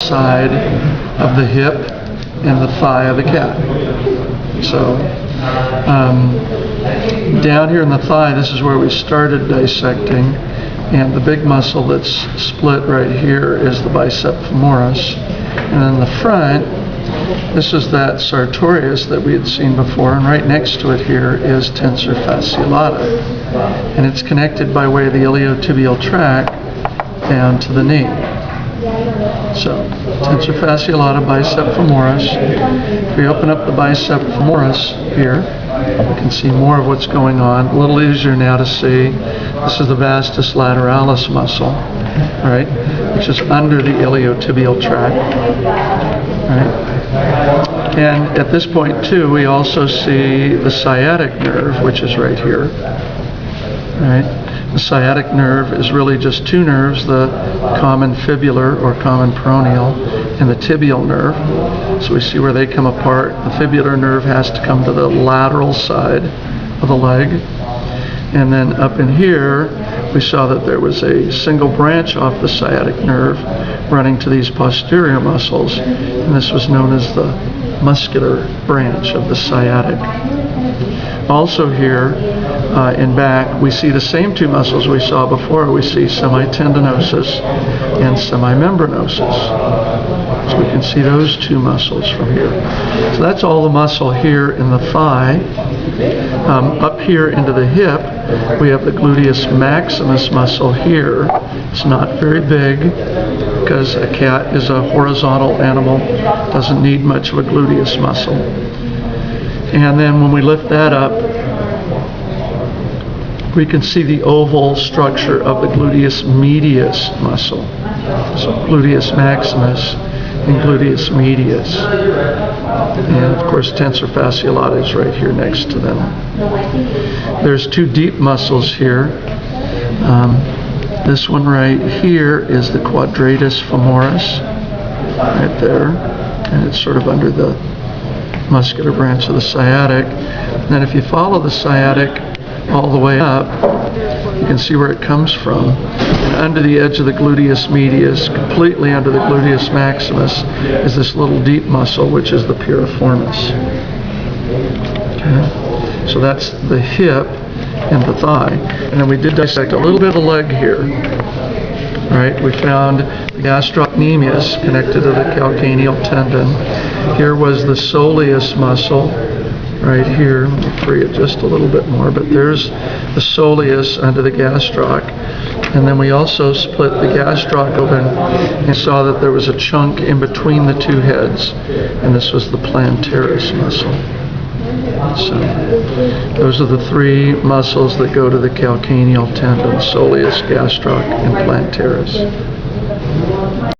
side of the hip and the thigh of the cat. So down here in the thigh, this is where we started dissecting, and the big muscle that's split right here is the bicep femoris. And in the front, this is that sartorius that we had seen before, and right next to it here is tensor fasciolata. And it's connected by way of the iliotibial tract down to the knee. So, tensor fasciolata, bicep femoris. If we open up the bicep femoris here, we can see more of what's going on. A little easier now to see. This is the vastus lateralis muscle, right, which is under the iliotibial tract, right? And at this point too, we also see the sciatic nerve, which is right here, right? The sciatic nerve is really just two nerves, the common fibular or common peroneal and the tibial nerve. So we see where they come apart. The fibular nerve has to come to the lateral side of the leg. And then up in here, we saw that there was a single branch off the sciatic nerve running to these posterior muscles, and this was known as the muscular branch of the sciatic. Also here in back, we see the same two muscles we saw before. We see semitendinosus and semimembranosus. So we can see those two muscles from here. So that's all the muscle here in the thigh. Up here into the hip, we have the gluteus maximus muscle here. It's not very big because a cat is a horizontal animal, doesn't need much of a gluteus muscle. And then when we lift that up, we can see the oval structure of the gluteus medius muscle. So gluteus maximus and gluteus medius. And of course tensor fasciolata is right here next to them. There's two deep muscles here. This one right here is the quadratus femoris, right there. And it's sort of under the muscular branch of the sciatic. And then if you follow the sciatic all the way up, you can see where it comes from. And under the edge of the gluteus medius, completely under the gluteus maximus, is this little deep muscle, which is the piriformis. Okay. So that's the hip and the thigh. And then we did dissect a little bit of the leg here. Right? We found the gastrocnemius connected to the calcaneal tendon. Here was the soleus muscle. Right here, let me free it just a little bit more, but there's the soleus under the gastroc. And then we also split the gastroc open and saw that there was a chunk in between the two heads, and this was the plantaris muscle. So those are the three muscles that go to the calcaneal tendon: soleus, gastroc, and plantaris.